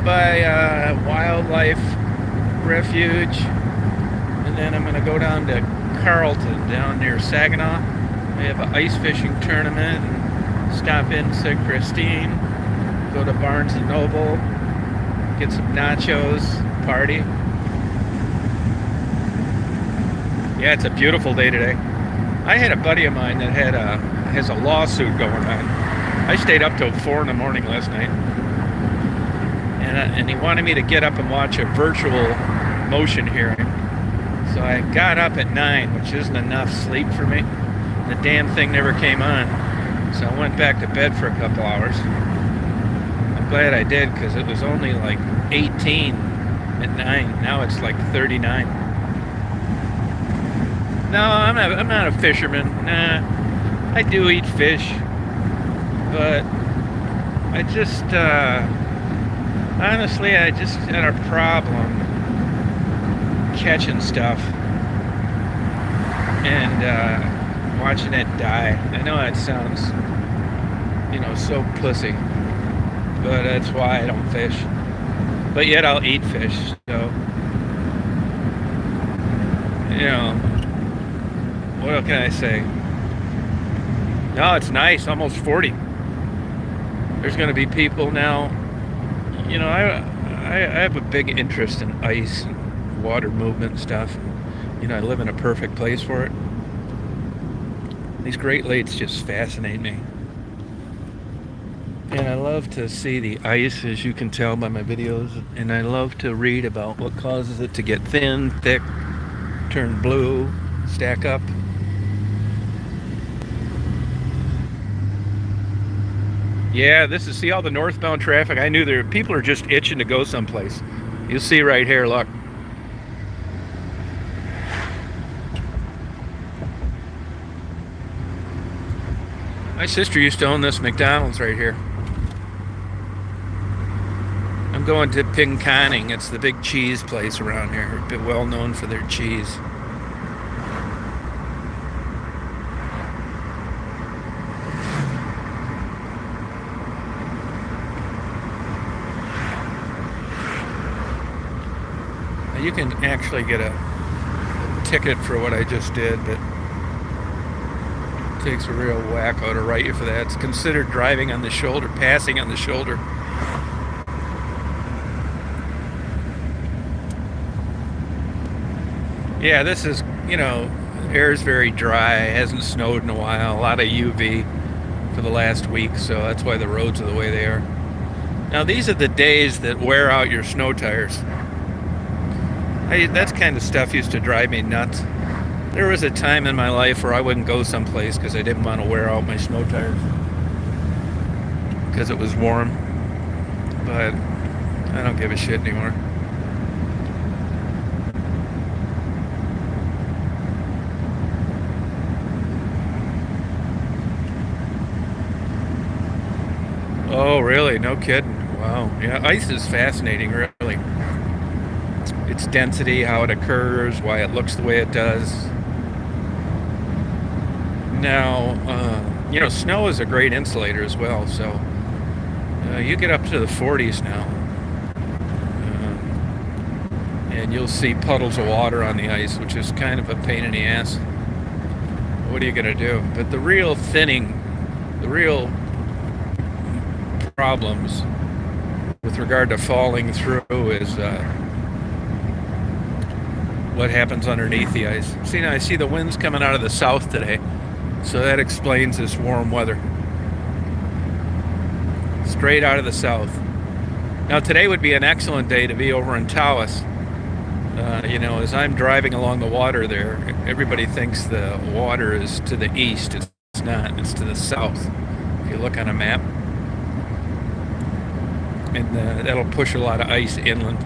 by Wildlife Refuge, and then I'm going to go down to Carlton, down near Saginaw. They have an ice fishing tournament, and stop in St. Christine, go to Barnes and Noble, get some nachos, party. Yeah, it's a beautiful day today. I had a buddy of mine that has a lawsuit going on. I stayed up till 4 in the morning last night, and he wanted me to get up and watch a virtual motion hearing. So I got up at 9, which isn't enough sleep for me. The damn thing never came on, so I went back to bed for a couple hours. I'm glad I did, because it was only like 18 at 9. Now it's like 39. No, I'm not a fisherman. Nah, I do eat fish, but I just honestly, I just had a problem catching stuff and watching it die. I know that sounds, so pussy, but that's why I don't fish. But yet I'll eat fish, so, what can I say? No, it's nice, almost 40. There's going to be people now. I have a big interest in ice and water movement and stuff. I live in a perfect place for it. These Great Lakes just fascinate me. And I love to see the ice, as you can tell by my videos. And I love to read about what causes it to get thin, thick, turn blue, stack up. Yeah, see all the northbound traffic. I knew people are just itching to go someplace. You'll see right here, look. My sister used to own this McDonald's right here. I'm going to Pinconning. It's the big cheese place around here. They're well known for their cheese. You can actually get a ticket for what I just did, but it takes a real wacko to write you for that. It's considered driving on the shoulder, passing on the shoulder. Yeah, this is, air is very dry. It hasn't snowed in a while. A lot of UV for the last week, so that's why the roads are the way they are. Now, these are the days that wear out your snow tires. That kind of stuff used to drive me nuts. There was a time in my life where I wouldn't go someplace because I didn't want to wear out my snow tires because it was warm. But I don't give a shit anymore. Oh, really? No kidding. Wow. Yeah, ice is fascinating, really. Its density, how it occurs, why it looks the way it does. Now, snow is a great insulator as well, so you get up to the 40s now, and you'll see puddles of water on the ice, which is kind of a pain in the ass. What are you going to do? But the real problems with regard to falling through is what happens underneath the ice. See, now I see the winds coming out of the south today, so that explains this warm weather. Straight out of the south. Now today would be an excellent day to be over in Tawas. As I'm driving along the water there, everybody thinks the water is to the east. It's not. It's to the south. If you look on a map. And that'll push a lot of ice inland.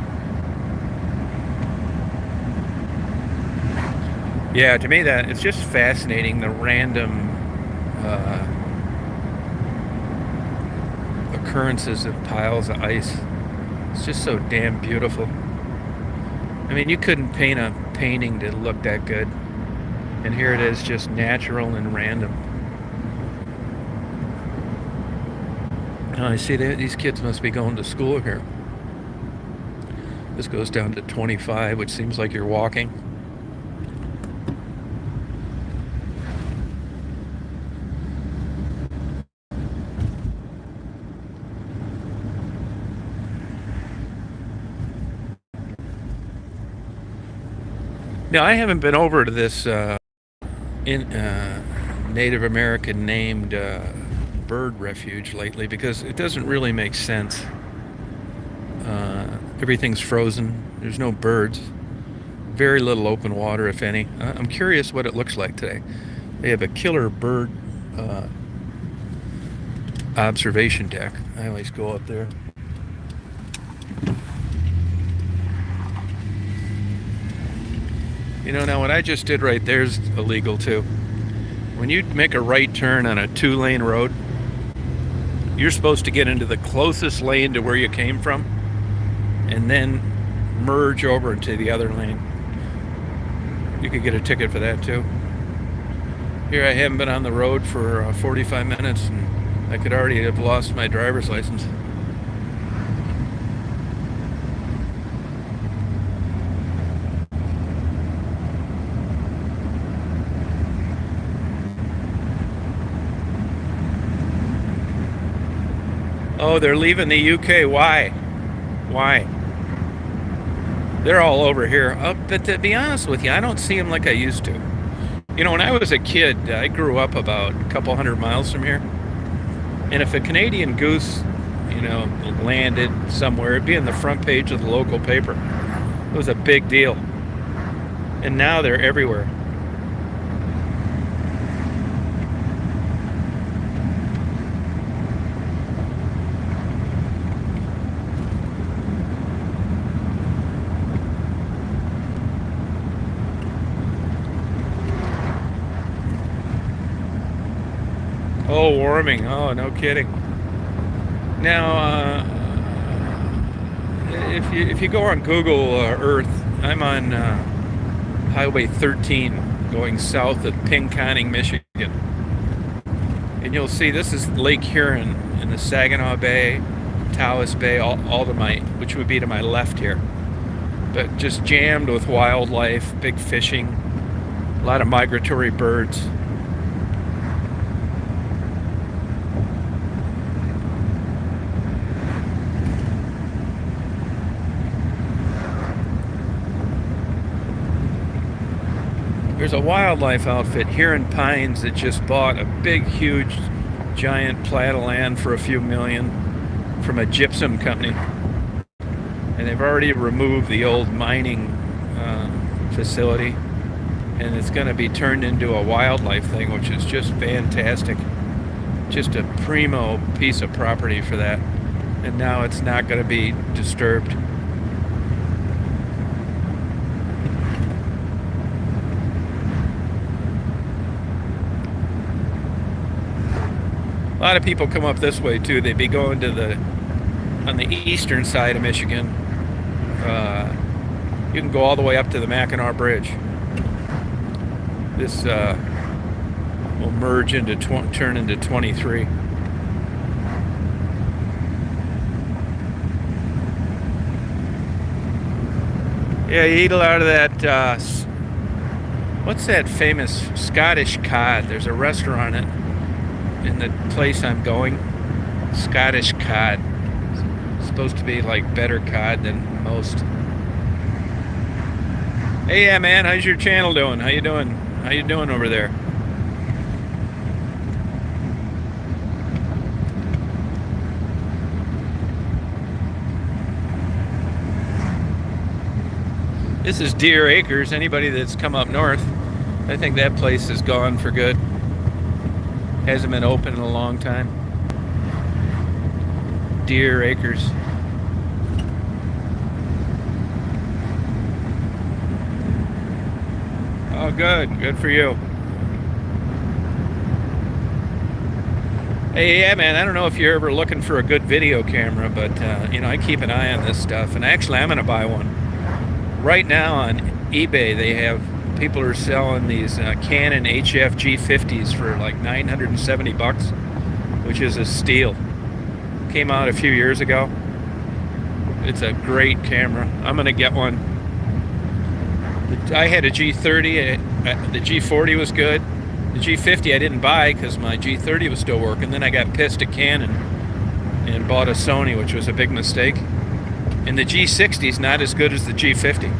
Yeah, to me it's just fascinating, the random occurrences of piles of ice. It's just so damn beautiful. I mean, you couldn't paint a painting to look that good. And here it is, just natural and random. Oh, I see these kids must be going to school here. This goes down to 25, which seems like you're walking. Now, I haven't been over to this Native American named bird refuge lately because it doesn't really make sense. Everything's frozen. There's no birds. Very little open water, if any. I'm curious what it looks like today. They have a killer bird observation deck. I always go up there. You know, now what I just did right there is illegal too. When you make a right turn on a 2-lane road, you're supposed to get into the closest lane to where you came from and then merge over into the other lane. You could get a ticket for that too. Here I haven't been on the road for 45 minutes and I could already have lost my driver's license. Oh, they're leaving the UK. Why? Why? They're all over here. But to be honest with you, I don't see them like I used to. You know, when I was a kid, I grew up about a couple hundred miles from here. And if a Canadian goose, you know, landed somewhere, it'd be in the front page of the local paper. It was a big deal. And now they're everywhere. Oh, warming. Oh, no kidding. Now, if you go on Google Earth, I'm on Highway 13 going south of Pinconning, Michigan. And you'll see this is Lake Huron in the Saginaw Bay, Taos Bay, all to my, which would be to my left here. But just jammed with wildlife, big fishing, a lot of migratory birds. There's a wildlife outfit here in Pines that just bought a big, huge, giant plat of land for a few million from a gypsum company. And they've already removed the old mining facility. And it's going to be turned into a wildlife thing, which is just fantastic. Just a primo piece of property for that. And now it's not going to be disturbed. A lot of people come up this way too. They'd be going to on the eastern side of Michigan. You can go all the way up to the Mackinac Bridge. This will merge into turn into 23. Yeah, you eat a lot of that. What's that famous Scottish cod? There's a restaurant in the place I'm going. Scottish cod. It's supposed to be like better cod than most. Hey, yeah, man, how's your channel doing? How you doing? How you doing over there? This is Deer Acres. Anybody that's come up north, I think that place is gone for good. Hasn't been open in a long time. Deer Acres. Oh, good. Good for you. Hey, yeah, man, I don't know if you're ever looking for a good video camera, but, you know, I keep an eye on this stuff. And actually, I'm going to buy one. Right now on eBay, they have people are selling these Canon HF G50s for like $970, which is a steal. Came out a few years ago. It's a great camera. I'm gonna get one. I had a G30. The G40 was good. The G50 I didn't buy because my G30 was still working. Then I got pissed at Canon and bought a Sony, which was a big mistake. And the G60 is not as good as the G50.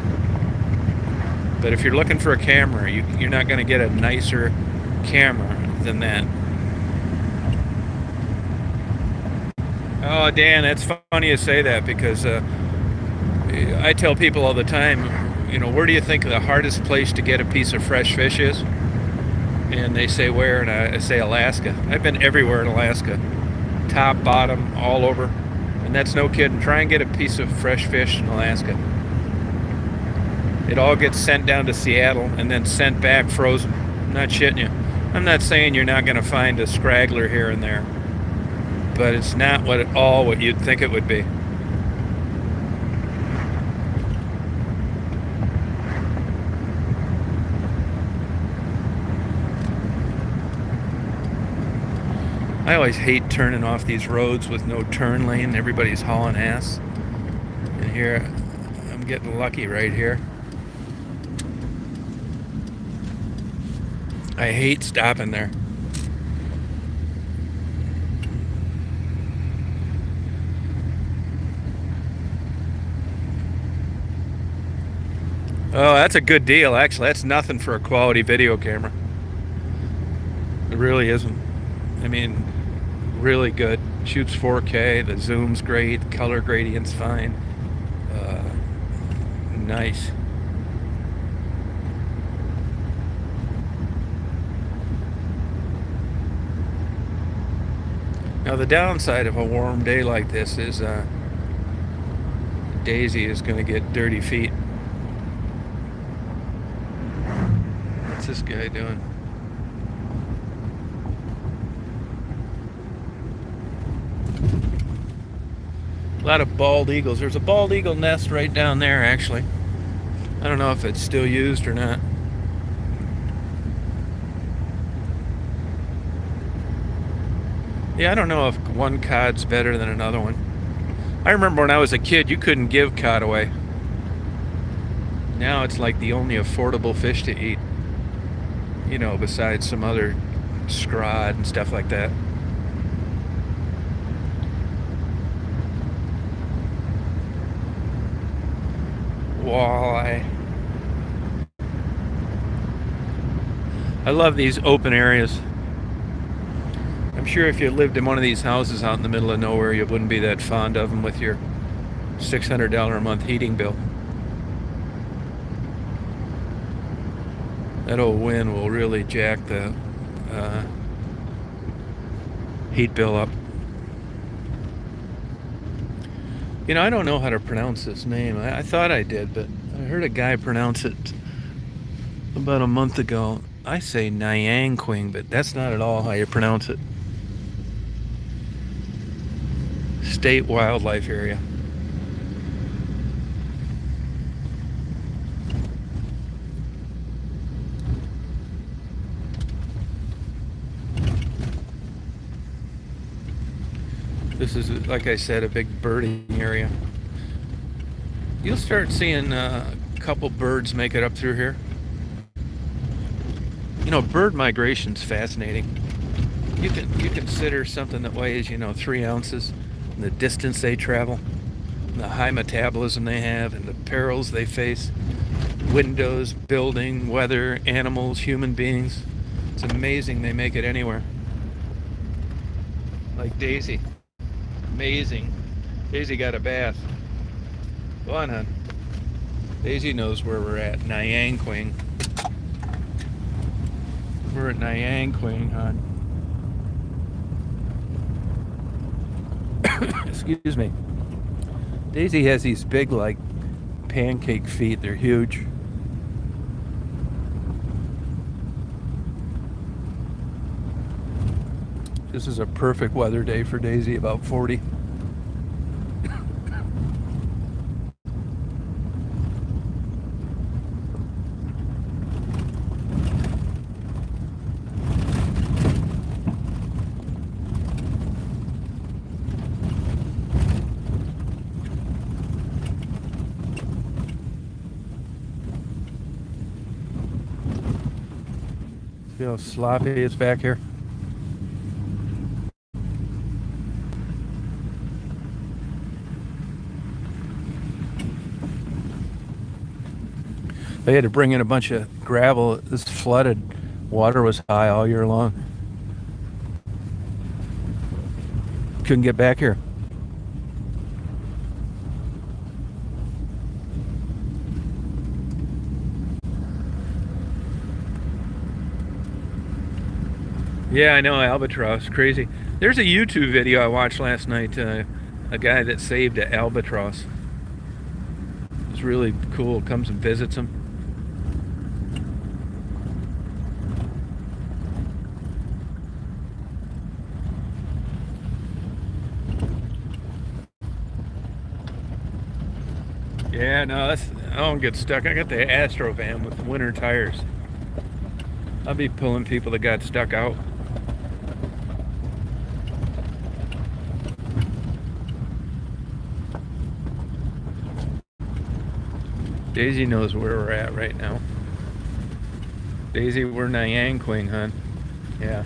But if you're looking for a camera, you're not going to get a nicer camera than that. Oh, Dan, that's funny you say that because I tell people all the time, where do you think the hardest place to get a piece of fresh fish is? And they say where, and I say Alaska. I've been everywhere in Alaska. Top, bottom, all over. And that's no kidding. Try and get a piece of fresh fish in Alaska. It all gets sent down to Seattle and then sent back frozen. I'm not shitting you. I'm not saying you're not going to find a scraggler here and there, but it's not what you'd think it would be. I always hate turning off these roads with no turn lane. Everybody's hauling ass. And here, I'm getting lucky right here. I hate stopping there. Oh, that's a good deal, actually. That's nothing for a quality video camera. It really isn't. I mean, really good. Shoots 4K, the zoom's great, color gradient's fine. Nice. Now the downside of a warm day like this is Daisy is going to get dirty feet. What's this guy doing? A lot of bald eagles. There's a bald eagle nest right down there, actually. I don't know if it's still used or not. Yeah, I don't know if one cod's better than another one. I remember when I was a kid, you couldn't give cod away. Now it's like the only affordable fish to eat. Besides some other scrod and stuff like that. Walleye. I love these open areas. I'm sure if you lived in one of these houses out in the middle of nowhere, you wouldn't be that fond of them with your $600 a month heating bill. That old wind will really jack the heat bill up. I don't know how to pronounce this name. I thought I did, but I heard a guy pronounce it about a month ago. I say Nyangquing, but that's not at all how you pronounce it. State wildlife area. This is, like I said, a big birding area. You'll start seeing a couple birds make it up through here. Bird migration's fascinating. You consider something that weighs, 3 ounces, and the distance they travel, and the high metabolism they have, and the perils they face, windows, building, weather, animals, human beings. It's amazing they make it anywhere. Like Daisy. Amazing. Daisy got a bath. Go on, hon. Daisy knows where we're at. Nyangquing. We're at Nyangquing, hon. Excuse me. Daisy has these big, like, pancake feet. They're huge. This is a perfect weather day for Daisy, about 40. See how sloppy it's back here? They had to bring in a bunch of gravel. This flooded. Water was high all year long. Couldn't get back here. Yeah, I know, albatross, crazy. There's a YouTube video I watched last night, a guy that saved an albatross. It's really cool, comes and visits him. Yeah, no, I don't get stuck. I got the Astro van with winter tires. I'll be pulling people that got stuck out. Daisy knows where we're at right now. Daisy, we're Nyanquing, hon. Yeah.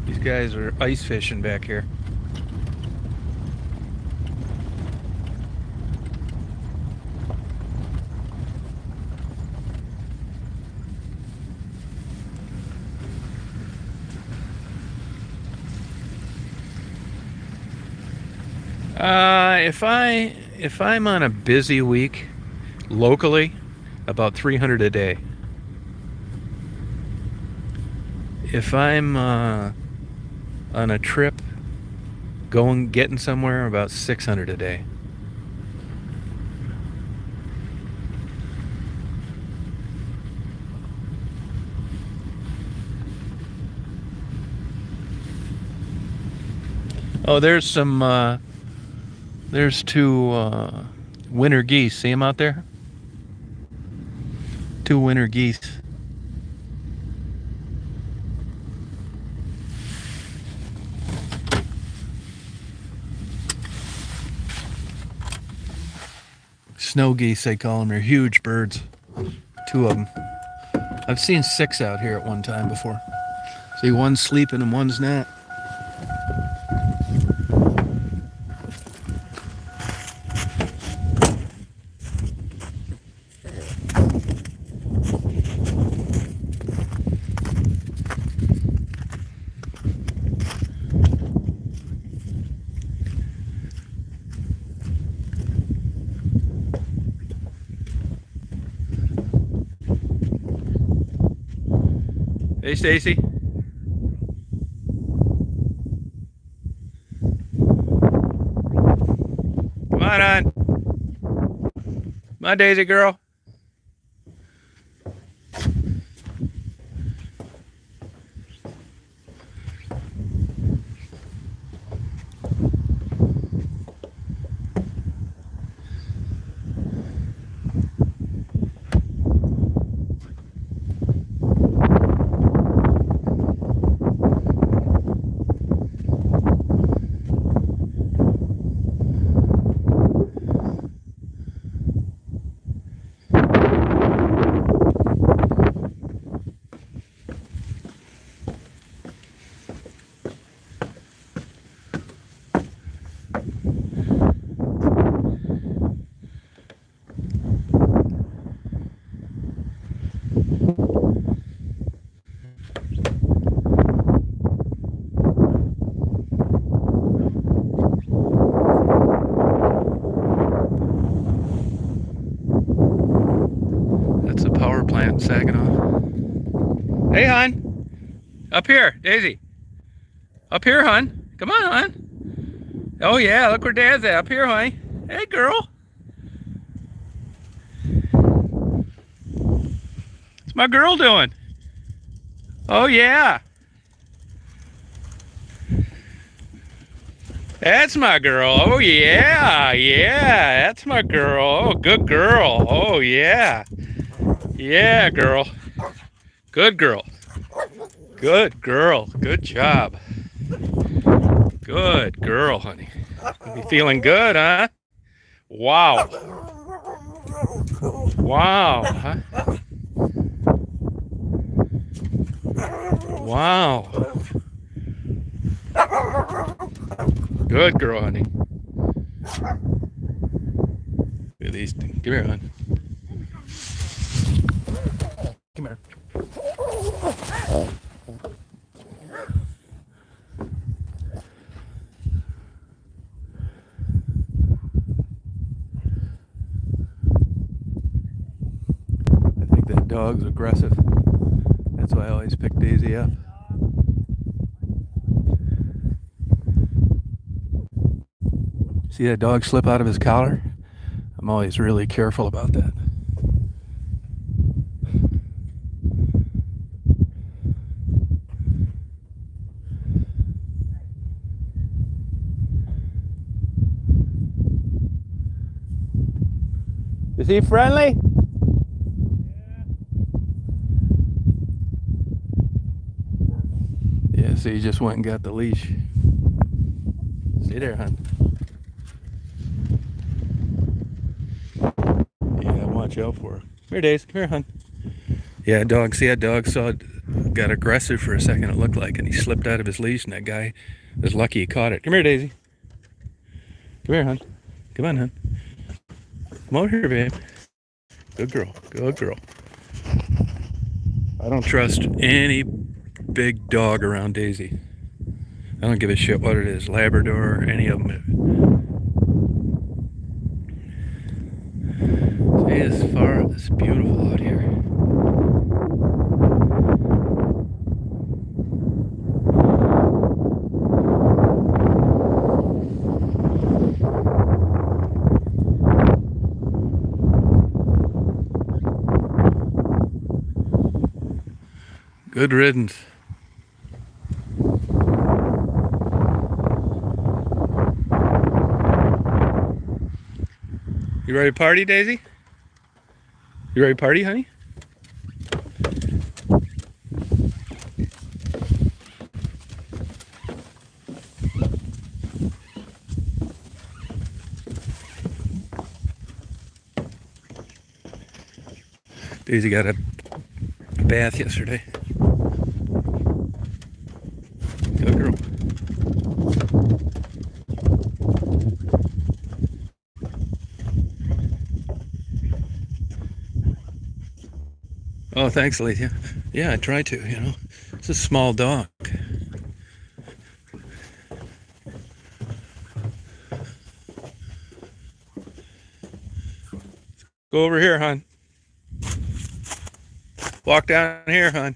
These guys are ice fishing back here. If I'm on a busy week locally, about 300 a day. If I'm on a trip getting somewhere, about 600 a day. Oh, there's two winter geese. See them out there? Two winter geese. Snow geese, they call them. They're huge birds. Two of them. I've seen 6 out here at one time before. See, one's sleeping and one's not. Hey, Stacy. Come on. Come on, Daisy girl. Hey, hon. Up here, Daisy. Up here, hon. Come on, hon. Oh, yeah, look where Dad's at. Up here, honey. Hey, girl. What's my girl doing? Oh, yeah. That's my girl. Oh, yeah. Yeah, that's my girl. Oh, good girl. Oh, yeah. Yeah, girl. Good girl. Good girl. Good job. Good girl, honey. You feeling good, huh? Wow. Wow, huh? Wow. Good girl, honey. Look at these things. Come here, hon. Come here. I think that dog's aggressive. That's why I always pick Daisy up. See that dog slip out of his collar? I'm always really careful about that. Is he friendly? Yeah, so you just went and got the leash. Stay there, hon. Yeah, watch out for her. Come here, Daisy. Come here, hon. Yeah, dog. See, that dog got aggressive for a second, it looked like, and he slipped out of his leash, and that guy was lucky he caught it. Come here, Daisy. Come here, hon. Come on, hon. Come over here, babe. Good girl. Good girl. I don't trust any big dog around Daisy. I don't give a shit what it is, Labrador or any of them. See, it's beautiful out here. Good riddance. You ready to party, Daisy? You ready to party, honey? Daisy got a bath yesterday. Good girl. Oh, thanks, Alethea. Yeah, I try to, you know. It's a small dog. Go over here, hon. Walk down here, hon.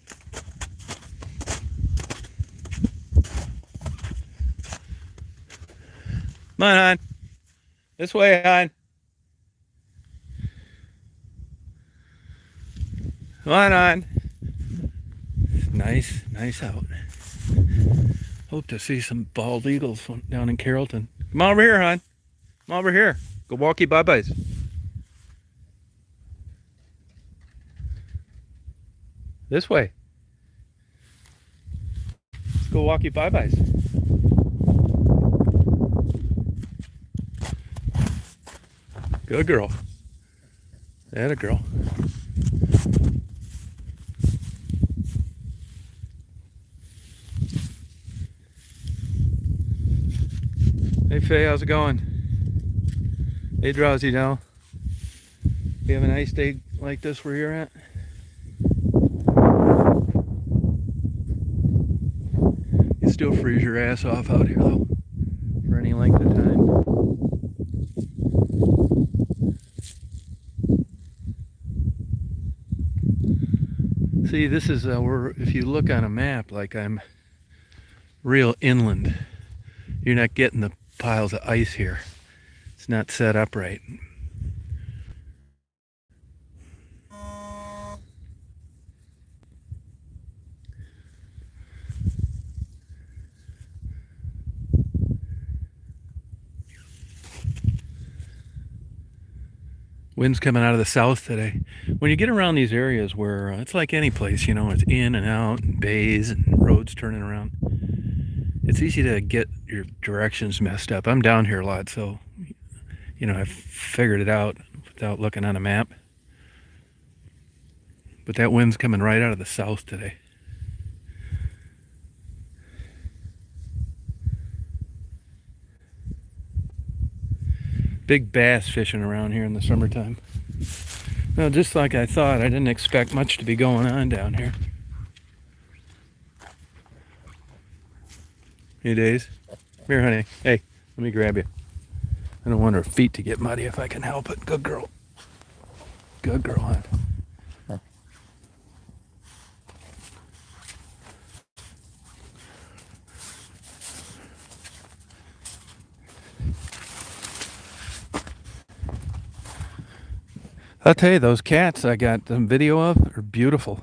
Come on, hon. This way, hon. Come on, hon. Nice out. Hope to see some bald eagles down in Carrollton. Come on over here, hon. Come over here. Go walkie bye-byes. This way. Let's go walkie bye-byes. Good girl. Atta girl. Hey Faye, how's it going? Hey Drowsy Doll. You have a nice day like this where you're at? You still freeze your ass off out here though, for any length of time. See, this is where, if you look on a map, like I'm real inland, you're not getting the piles of ice here. It's not set up right. Wind's coming out of the south today. When you get around these areas where it's like any place, you know, it's in and out, and bays and roads turning around, it's easy to get your directions messed up. I'm down here a lot, so, you know, I've figured it out without looking on a map. But that wind's coming right out of the south today. Big bass fishing around here in the summertime. Well, just like I thought, I didn't expect much to be going on down here. Hey, Days. Come here, honey. Hey, let me grab you. I don't want her feet to get muddy if I can help it. Good girl. Good girl, hon. I'll tell you, those cats I got some video of are beautiful.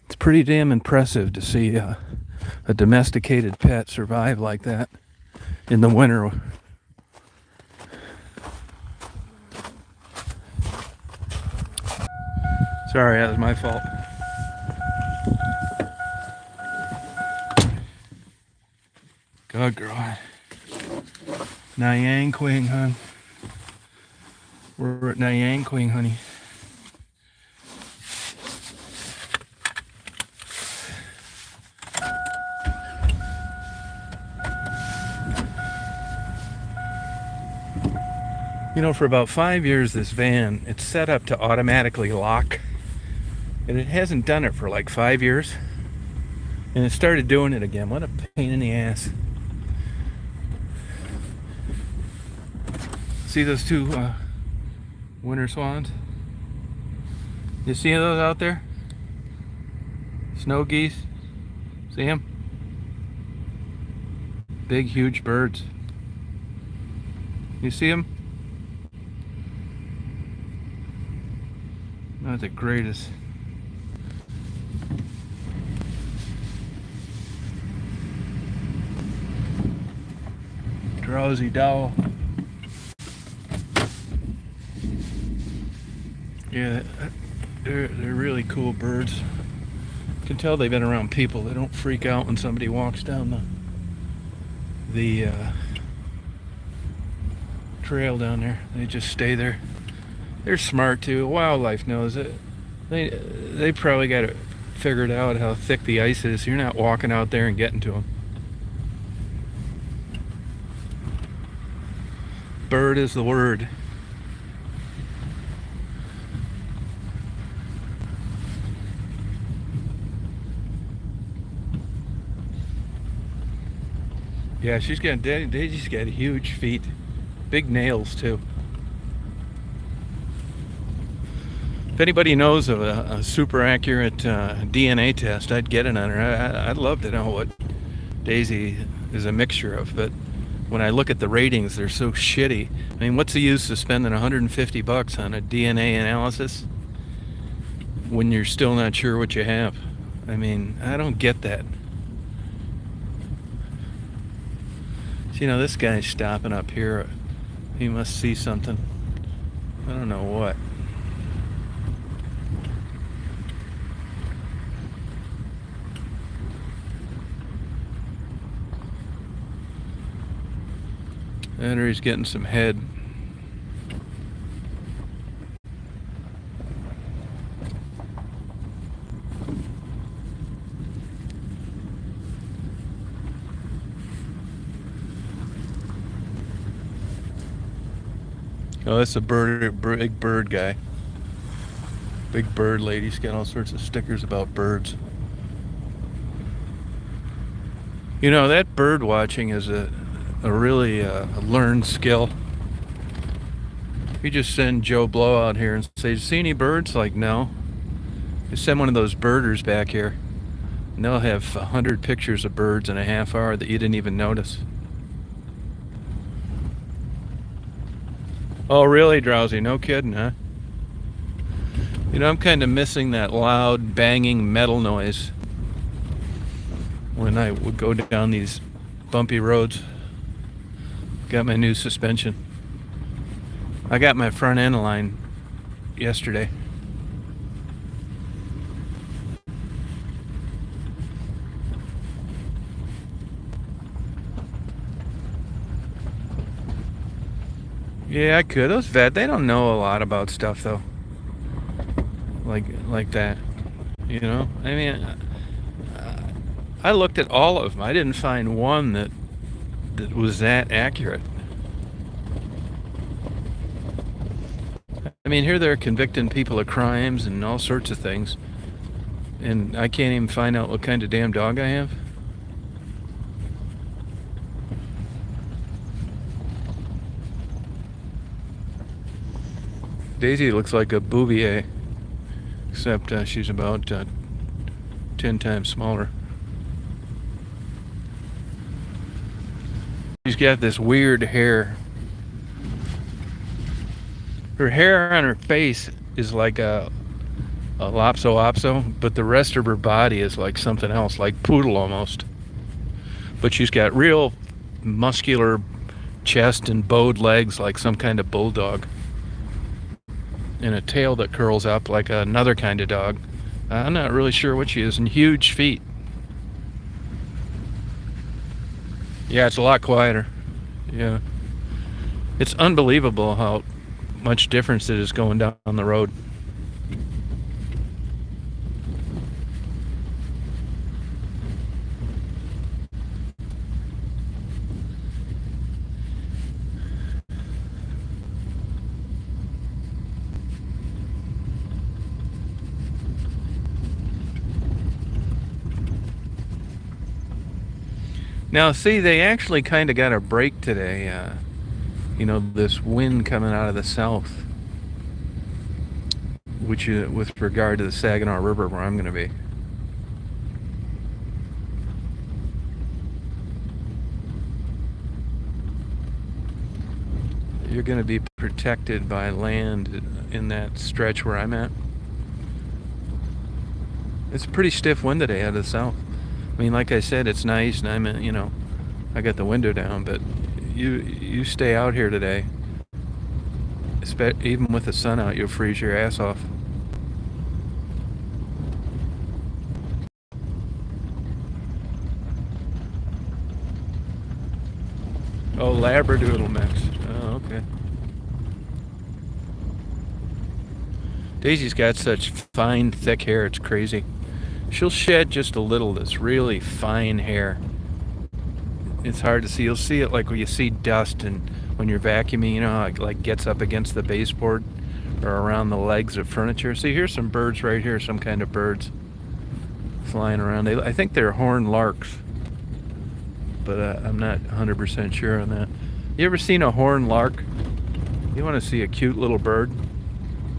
It's pretty damn impressive to see a domesticated pet survive like that in the winter. Sorry, that was my fault. Good girl. Nyan Queen, hon. We're at Nyan Queen, honey. You know, for about 5 years, this van, it's set up to automatically lock. And it hasn't done it for like 5 years. And it started doing it again. What a pain in the ass. See those two winter swans? You see those out there? Snow geese? See them? Big, huge birds. You see them? Not the greatest. Drowsy Dowl. Yeah, they're really cool birds. You can tell they've been around people. They don't freak out when somebody walks down the trail down there. They just stay there. They're smart too. Wildlife knows it. They probably got it figured out how thick the ice is. You're not walking out there and getting to them. Bird is the word. Yeah, she's got, Daisy's got huge feet. Big nails too. If anybody knows of a super accurate DNA test, I'd get it on her. I'd love to know what Daisy is a mixture of, but when I look at the ratings, they're so shitty. I mean, what's the use of spending $150 on a DNA analysis when you're still not sure what you have? I mean, I don't get that. You know, this guy's stopping up here. He must see something. I don't know what. And he's getting some head. Oh, that's a big bird guy. Big bird lady. She's got all sorts of stickers about birds. You know, that bird watching is a really learned skill. You just send Joe Blow out here and say, see any birds? Like, no. Just send one of those birders back here, and they'll have 100 pictures of birds in a half hour that you didn't even notice. Oh, really, Drowsy? No kidding, huh? You know, I'm kind of missing that loud, banging metal noise when I would go down these bumpy roads. Got my new suspension. I got my front end line yesterday. Yeah, I could. Those vet, they don't know a lot about stuff though. Like that, you know. I mean, I looked at all of them. I didn't find one that was that accurate. I mean, here they're convicting people of crimes and all sorts of things, and I can't even find out what kind of damn dog I have. Daisy looks like a Bouvier, except she's about 10 times smaller. She's got this weird hair. Her hair on her face is like a Lhasa but the rest of her body is like something else, like poodle almost. But she's got real muscular chest and bowed legs like some kind of bulldog. And a tail that curls up like another kind of dog. I'm not really sure what she is, and huge feet. Yeah, it's a lot quieter. Yeah. It's unbelievable how much difference it is going down the road. Now, see, they actually kind of got a break today. You know, this wind coming out of the south, which with regard to the Saginaw River where I'm going to be. You're going to be protected by land in that stretch where I'm at. It's a pretty stiff wind today out of the south. I mean, like I said, it's nice, and I'm, you know, I got the window down, but you stay out here today. Even with the sun out, you'll freeze your ass off. Oh, Labradoodle mix. Oh, okay. Daisy's got such fine, thick hair, it's crazy. She'll shed just a little this really fine hair. It's hard to see. You'll see it like when you see dust and when you're vacuuming, you know, how it like gets up against the baseboard or around the legs of furniture. See, here's some birds right here, some kind of birds flying around. I think they're horned larks, but I'm not 100% sure on that. You ever seen a horned lark? You want to see a cute little bird?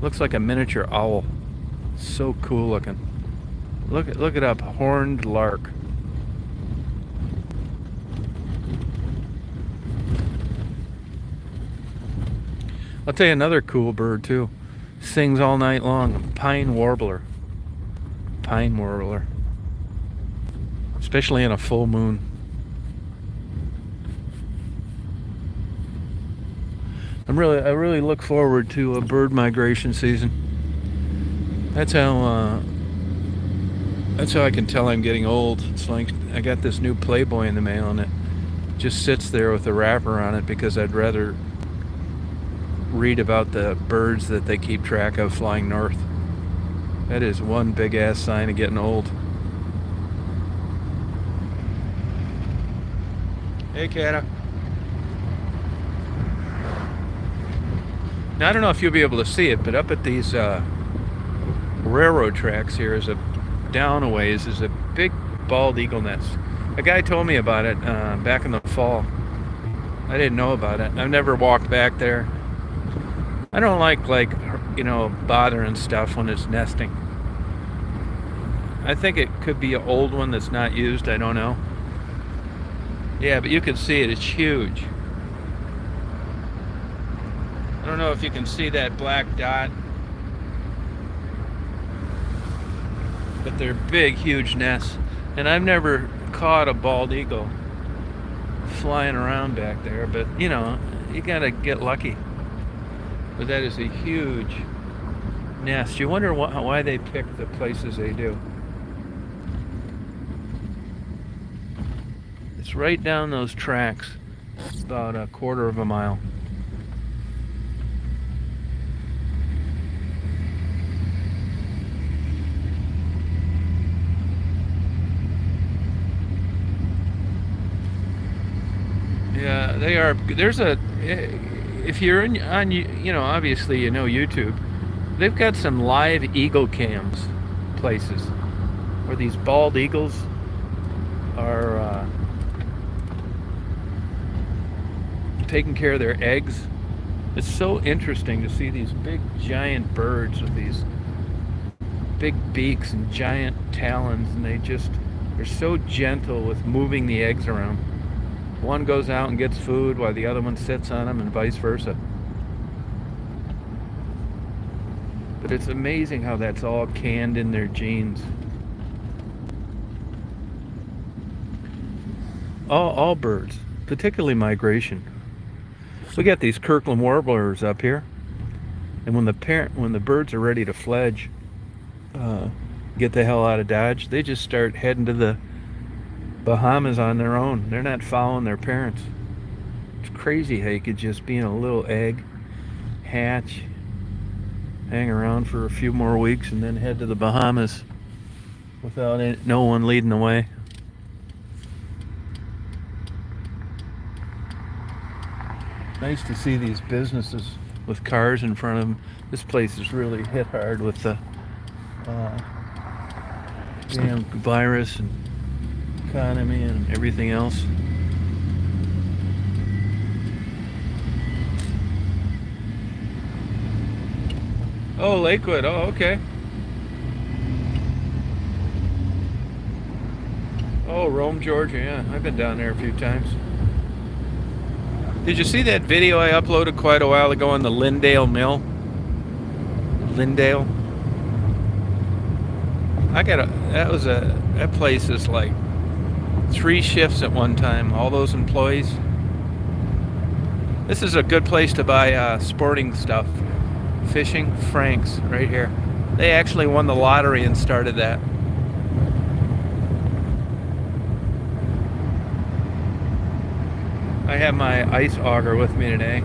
Looks like a miniature owl. So cool looking. Look it up, horned lark. I'll tell you another cool bird too. Sings all night long. Pine warbler. Pine warbler. Especially in a full moon. I really look forward to a bird migration season. That's how I can tell I'm getting old. It's like I got this new Playboy in the mail and it just sits there with a wrapper on it because I'd rather read about the birds that they keep track of flying north. That is one big ass sign of getting old. Hey, Kata. Now, I don't know if you'll be able to see it, but up at these railroad tracks here is down a ways is a big bald eagle nest. A guy told me about it back in the fall. I didn't know about it. I've never walked back there. I don't like you know, bothering stuff when it's nesting. I think it could be an old one that's not used. I don't know. Yeah, but you can see it. It's huge. I don't know if you can see that black dot, but they're big, huge nests. And I've never caught a bald eagle flying around back there, but you know, you gotta get lucky. But that is a huge nest. You wonder why they pick the places they do. It's right down those tracks, about a quarter of a mile. Yeah, they are. There's a. If you're on, you know, obviously you know YouTube. They've got some live eagle cams places where these bald eagles are taking care of their eggs. It's so interesting to see these big, giant birds with these big beaks and giant talons, and they're so gentle with moving the eggs around. One goes out and gets food while the other one sits on them, and vice versa. But it's amazing how that's all canned in their genes. All birds, particularly migration. We got these Kirkland warblers up here, and when the birds are ready to fledge, get the hell out of Dodge, they just start heading to the Bahamas on their own. They're not following their parents. It's crazy how you could just be in a little egg, hatch, hang around for a few more weeks, and then head to the Bahamas without no one leading the way. Nice to see these businesses with cars in front of them. This place is really hit hard with the damn virus and economy and everything else. Oh, Lakewood. Oh, okay. Oh, Rome, Georgia. Yeah, I've been down there a few times. Did you see that video I uploaded quite a while ago on the Lindale Mill? Lindale? That place is like 3 shifts at one time, all those employees. This is a good place to buy sporting stuff. Fishing, Frank's, right here. They actually won the lottery and started that. I have my ice auger with me today.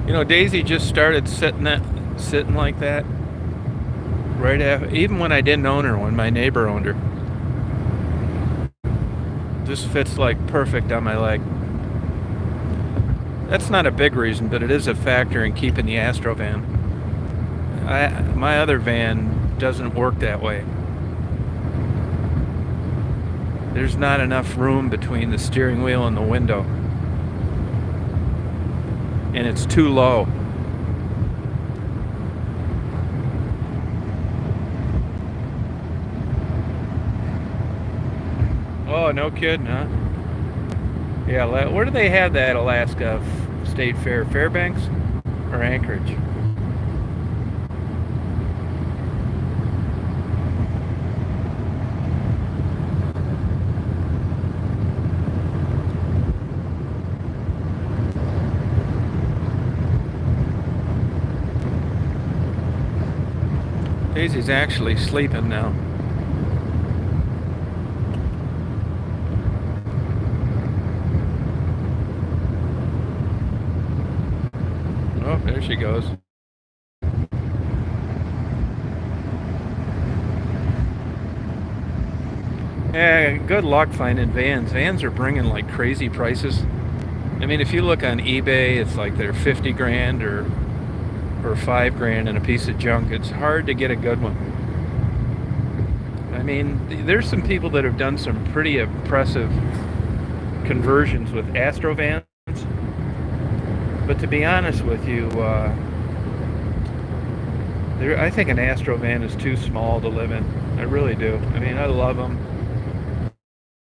You know, Daisy just started sitting like that right after, even when I didn't own her, when my neighbor owned her. Just fits like perfect on my leg. That's not a big reason, but it is a factor in keeping the Astro van. My other van doesn't work that way. There's not enough room between the steering wheel and the window. And it's too low. Oh, no kidding, huh? Yeah, where do they have that Alaska State Fair? Fairbanks or Anchorage? Daisy's actually sleeping now. Oh, there she goes. Yeah, good luck finding vans. Vans are bringing like crazy prices. I mean, if you look on eBay, it's like they're 50 grand or $5 grand and a piece of junk. It's hard to get a good one. I mean, there's some people that have done some pretty impressive conversions with Astrovans. But to be honest with you, I think an Astrovan is too small to live in. I really do. I mean, I love them.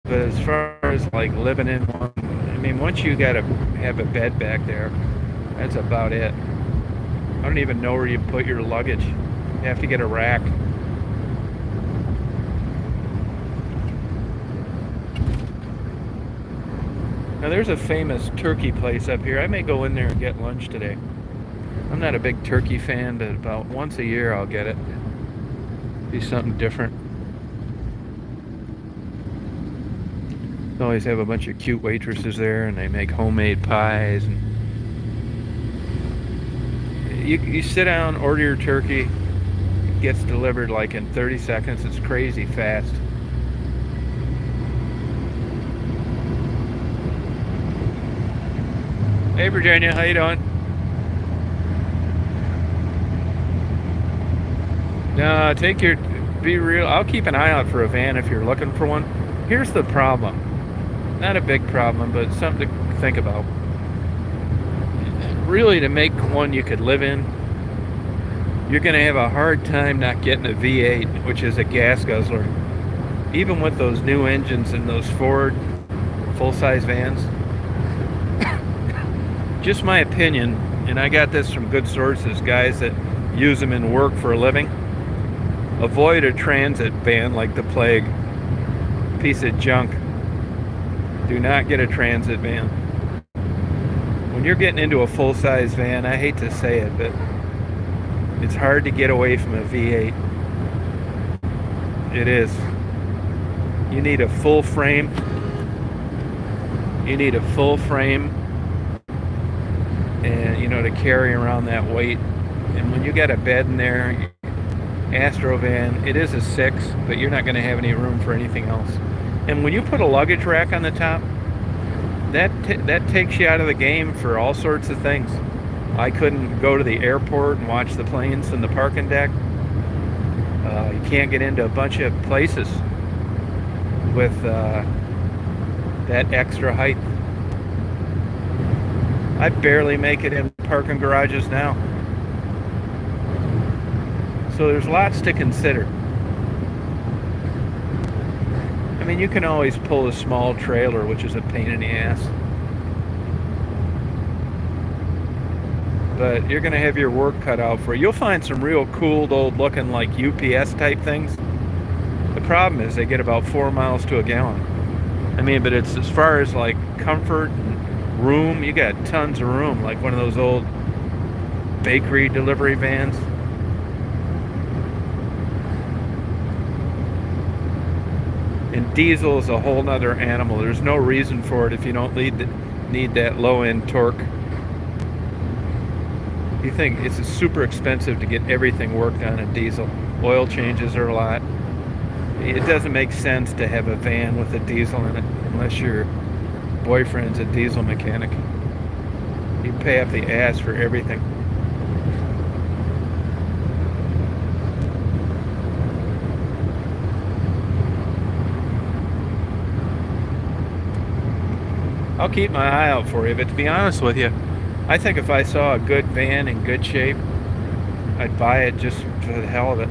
But as far as like living in one, I mean, once you got to have a bed back there, that's about it. I don't even know where you put your luggage. You have to get a rack. Now there's a famous turkey place up here. I may go in there and get lunch today. I'm not a big turkey fan, but about once a year I'll get it. Be something different. They always have a bunch of cute waitresses there, and they make homemade pies. And you sit down, order your turkey, it gets delivered like in 30 seconds. It's crazy fast. Hey Virginia, how you doing? No, be real. I'll keep an eye out for a van if you're looking for one. Here's the problem. Not a big problem, but something to think about. Really, to make one you could live in, you're going to have a hard time not getting a V8, which is a gas guzzler. Even with those new engines and those Ford full-size vans. Just my opinion, and I got this from good sources, guys that use them in work for a living. Avoid a transit van like the plague. Piece of junk. Do not get a transit van. When you're getting into a full-size van, I hate to say it, but it's hard to get away from a V8. It is. You need a full frame. You need a full frame, and to carry around that weight. And when you got a bed in there, Astrovan, it is a 6, but you're not going to have any room for anything else. And when you put a luggage rack on the top, that takes you out of the game for all sorts of things. I couldn't go to the airport and watch the planes from the parking deck. You can't get into a bunch of places with that extra height. I barely make it in parking garages now. So there's lots to consider. I mean, you can always pull a small trailer, which is a pain in the ass. But you're going to have your work cut out for you. You'll find some real cool, old looking, like UPS type things. The problem is they get about 4 miles to a gallon. I mean, but it's as far as like comfort and room, you got tons of room, like one of those old bakery delivery vans. And diesel is a whole nother animal. There's no reason for it if you don't need that low-end torque. You think it's super expensive to get everything worked on a diesel. Oil changes are a lot. It doesn't make sense to have a van with a diesel in it unless your boyfriend's a diesel mechanic. You pay up the ass for everything. I'll keep my eye out for you, but to be honest with you, I think if I saw a good van in good shape, I'd buy it just for the hell of it.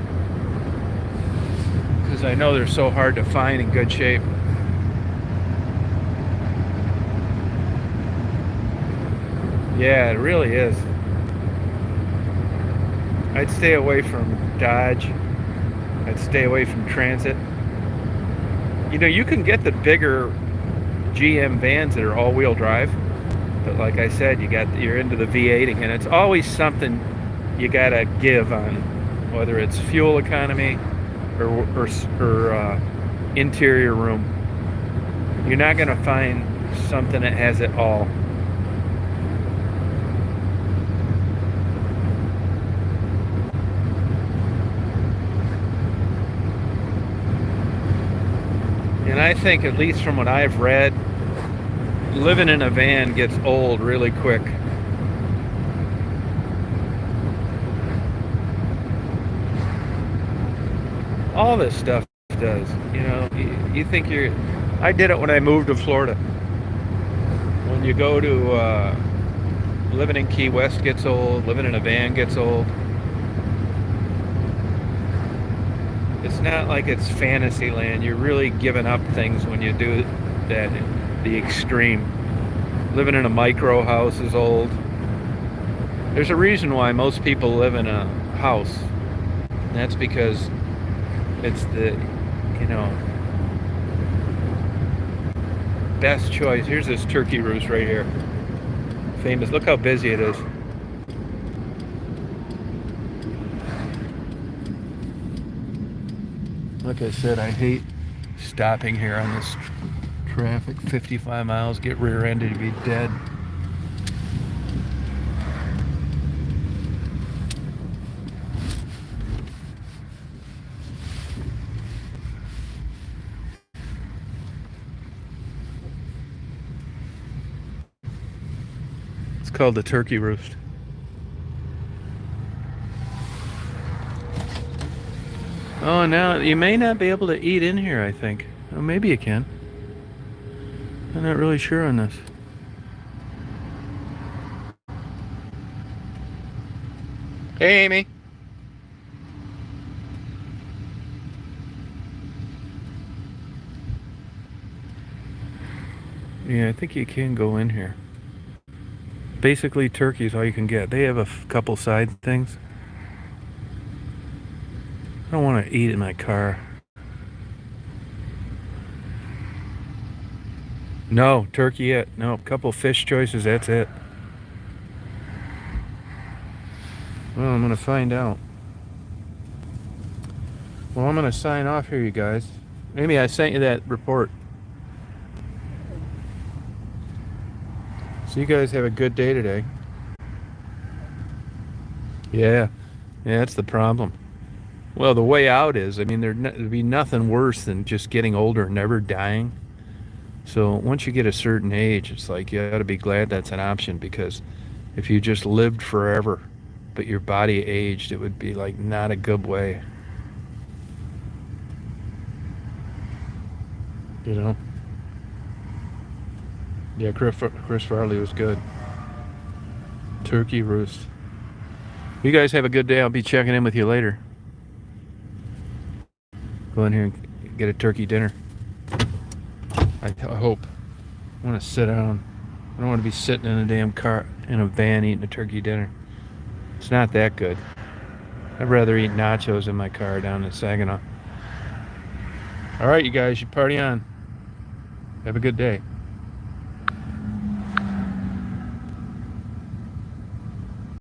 Because I know they're so hard to find in good shape. Yeah, it really is. I'd stay away from Dodge. I'd stay away from Transit. You can get the bigger GM vans that are all-wheel drive, but like I said, you're into the V8ing, and it's always something you gotta give on, whether it's fuel economy or interior room. You're not gonna find something that has it all. And I think, at least from what I've read, living in a van gets old really quick. All this stuff does. You know, you think you're... I did it when I moved to Florida. When you go to... living in Key West gets old. Living in a van gets old. It's not like it's fantasy land. You're really giving up things when you do that, the extreme. Living in a micro house is old. There's a reason why most people live in a house. And that's because it's the, you know, best choice. Here's this turkey roost right here. Famous. Look how busy it is. Like I said, I hate stopping here on this traffic. 55 miles, get rear-ended, to be dead. It's called the Turkey Roost. Oh, now you may not be able to eat in here, I think. Oh, maybe you can. I'm not really sure on this. Hey, Amy. Yeah, I think you can go in here. Basically, turkey is all you can get. They have a couple side things. I don't want to eat in my car. No, turkey yet. No, a couple fish choices, that's it. Well, I'm going to find out. Well, I'm going to sign off here, you guys. Amy, I sent you that report. So you guys have a good day today. Yeah, that's the problem. Well, the way out is, I mean, there'd be nothing worse than just getting older and never dying. So once you get a certain age, it's like you ought to be glad that's an option, because if you just lived forever, but your body aged, it would be like not a good way. You know? Yeah, Chris Farley was good. Turkey Roost. You guys have a good day. I'll be checking in with you later. Go in here and get a turkey dinner. I hope. I want to sit down. I don't want to be sitting in a damn car, in a van, eating a turkey dinner. It's not that good. I'd rather eat nachos in my car down in Saginaw. All right, you guys, you party on. Have a good day.